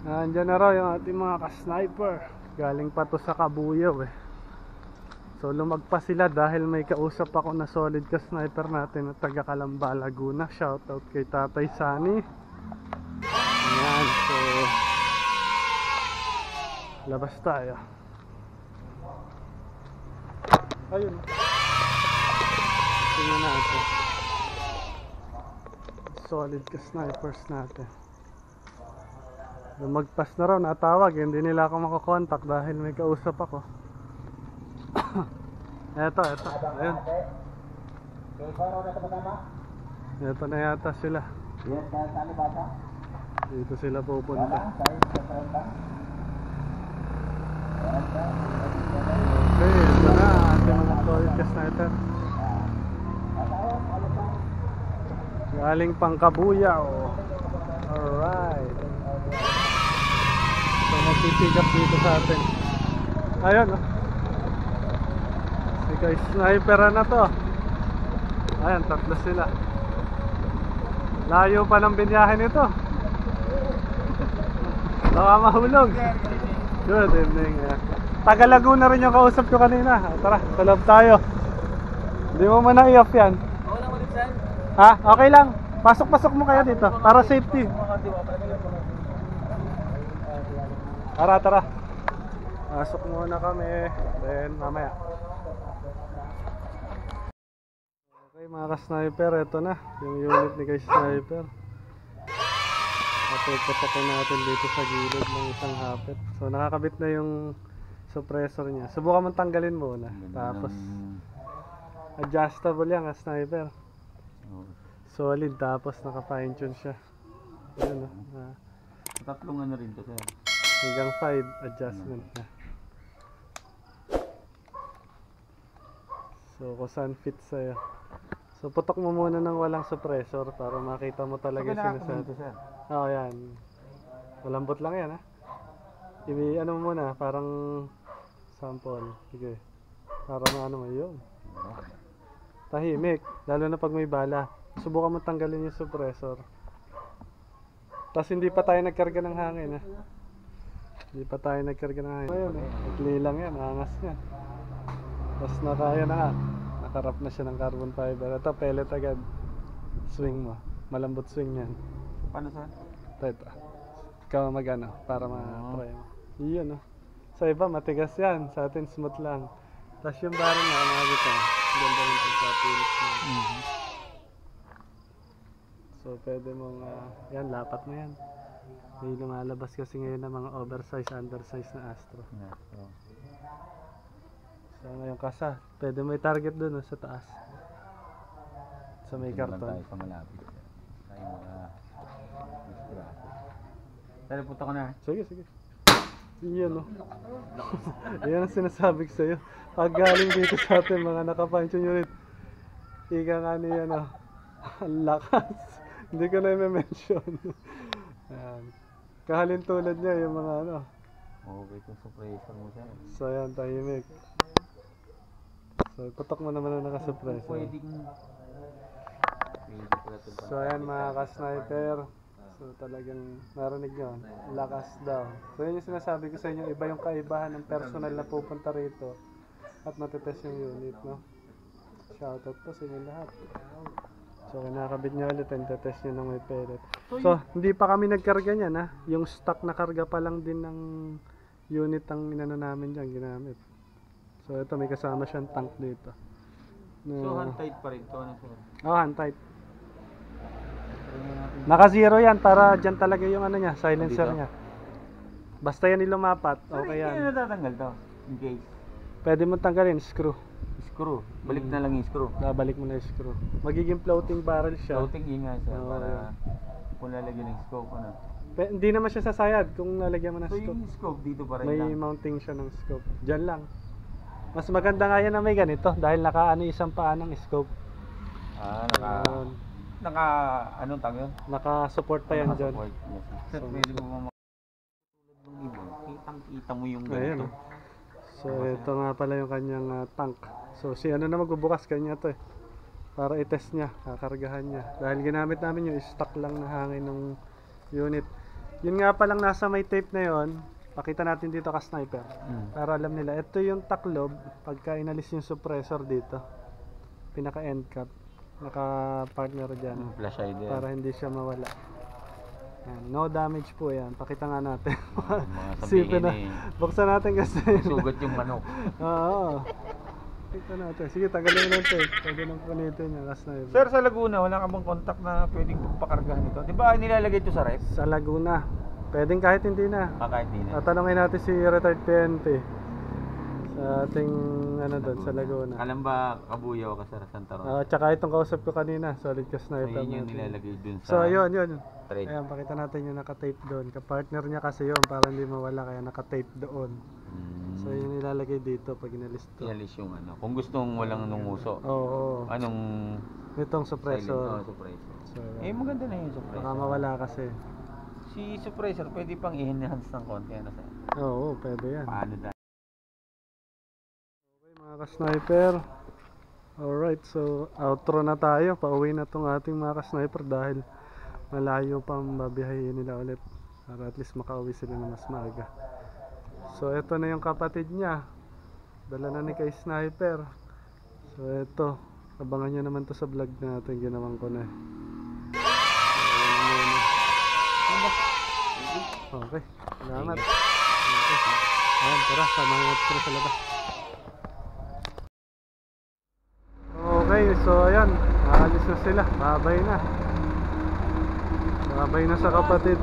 Andyan na raw yung ating mga ka-sniper. Galing pa to sa Kabuyaw eh. So lumagpas sila dahil may kausap ako na solid ka-sniper natin at taga Calamba, Laguna. Shoutout kay Tatay Sani. Ayan, so labas tayo. Ayun. Tingnan natin. Solid ka-snipers natin. Lumagpas na raw, natawag, hindi nila ako makakontak dahil may kausap ako. Eto, ayun. Eto na yata sila. Dito sila pupunta. Okay, ito na ating mga solid ka-sniper. Galing pang Kabuyaw. Alright. So magpipick up dito sa atin. Ayun oh. Si ka-sniper na to. Ayan, tatlo sila. Layo pa ng binyahe nito. Baka mahulog. Good evening. Taga Laguna rin yung kausap ko kanina. Tara, sa loob tayo. Hindi mo man na-i-off yan. Ha? Okay lang. Pasok-pasok mo kaya dito para safety. Tara. Pasok muna kami. Then mamaya. Okay mga ka-sniper, ito na yung unit ni ka-sniper. Patutupakin natin dito sa gilid ng isang hapit. So nakakabit na yung suppressor niya. Subukan mong tanggalin muna. Tapos adjustable yan ka-sniper. Solid, tapos naka fine tune siya. Ayun oh. Tatlong ano rin to sir. Hanggang 5 adjustment na. So kung saan fit sa'yo. So putok mo muna ng walang suppressor para makita mo talaga sinasabi. Oo, yan. Malambot lang yan ha. Ano mo muna, parang sample. Sige. Para maano mo yun. Tahimik, lalo na pag may bala. Subukan mo tanggalin yung suppressor. Tapos hindi pa tayo nagkarga ng hangin ha. Hindi pa tayo nagkarga ng hangin. Ayun ikli lang yan, angas niya. Tapos nakaya na nga. Nakarap na siya ng carbon fiber. Ito pellet agad. Swing mo. Malambot swing yan. Paano sir? Ito. Ikaw magano para ma-try mo. Iyon oh. Sa iba matigas yan. Sa atin smooth lang. Tapos yung barang nga nakakita. Ganda rin pagka-finish mo. So pwede mong yan, lapat na yan. May lumalabas kasi ngayon ng mga oversize, undersize na Astro. So ngayon kasa, pwede mo i-target dun sa taas. Sa may karton. Tayo pa malapit. Tayo Tara, punta ko na. Sige. Iyan Yan ang sinasabi ko sa'yo. Pag galing dito sa atin mga naka-function unit, ika nga niya ang lakas. Hindi ko na i-mention. Ayan. Kahalin tulad niya yung mga Okay itong suppressor mo sir. So ayan, tahimik. So putok mo naman na naka-suppressor. So ayan mga ka-sniper. So talagang narinig nyo, lakas daw. So yun yung sinasabi ko sa inyo, iba yung kaibahan ng personal na pupunta rito at matitest yung unit, no? Shoutout po sa inyo lahat. So kinakabit nyo ulit and tetest nyo ng may pellet. So hindi pa kami nagkarga nyan ha. Yung stock na karga pa lang din ng unit ang inano namin dyan, ginamit. So ito may kasama siyang tank dito. So hand tight pa rin to ano sir? Oo, hand tight. Naka zero yan para dyan talaga yung niya, silencer niya. Basta yan ilumapat, okay yan. Hindi na natatanggal to, in case. Pwede mo tanggalin, screw. Screw, balik na lang yung screw. Babalik mo na yung screw. Magiging floating barrel siya. Floating yun nga sir, para kung lalagyan ng scope Hindi naman siya sasayad kung lalagyan mo ng so scope. yung scope dito pa rin May lang. mounting siya ng scope. Dyan lang. Mas maganda nga yan na may ganito dahil isang paa ng scope. Anong tang yun? Naka-support pa yan dyan. Yes. Sir, pwede mo tulad ng ibon, kitang-kita mo yung ganito. So ito nga pala yung kanyang tank. So na magbubukas kanya to para i-test niya, kakargahan niya. Dahil ginamit namin yung stock lang na hangin ng unit. Yun nga palang nasa may tape na yon. Pakita natin dito ka sniper. Para alam nila. Ito yung taklob. Pagka inalis yung suppressor dito. Pinaka end cap. Naka-partner dyan. Flash hider. Para hindi siya mawala. Yan. No damage po yan. Pakita nga natin. Mga Sipin sabihin na. Buksan natin kasi. sugat yung manok. Oo. Pakita natin. Sige, tagalin mo lang tape. Pwede nang punitin yung ka sniper. Sir, sa Laguna, wala ka bang contact na pwedeng pakargahan ito? Di ba nilalagay ito sa ref? Sa Laguna. Pwedeng kahit hindi na. Kahit di na. Tatanungin natin si retired PNP sa ating ano doon sa Laguna. Alam ba kabuyaw ka sa Santa Rosa? Tsaka itong kausap ko kanina, solid ka So, sniper yun yung natin. nilalagay dun sa So yun. thread. Ayan, pakita natin yung naka-tape doon. Ka-partner niya kasi yun para hindi mawala kaya naka-tape doon. So yun nilalagay dito pag inalis to. Ialis yung ano. Kung gustong walang nunguso. Oo. Anong Itong silent? suppressor. Suppressor. So, Maganda na yung baka suppressor. mawala kasi. Si suppressor, pwede pang i-enhance ng konti. Ano sa'yo? Oo, pwede yan. Paano dahil? Okay mga ka-sniper. Alright, so outro na tayo. Pauwi na tong ating mga ka-sniper dahil malayo pang babiyahin nila ulit. Para at least makauwi sila na mas maaga. So ito na yung kapatid niya. Dala na ni kay sniper. So ito, abangan nyo naman to sa vlog natin. Ginawan ko na. Okay, salamat. Okay. Ayan, tara, samahan natin sila sa labas. Okay, so ayan, aalis na sila. Babay na. Babay na sa kapatid.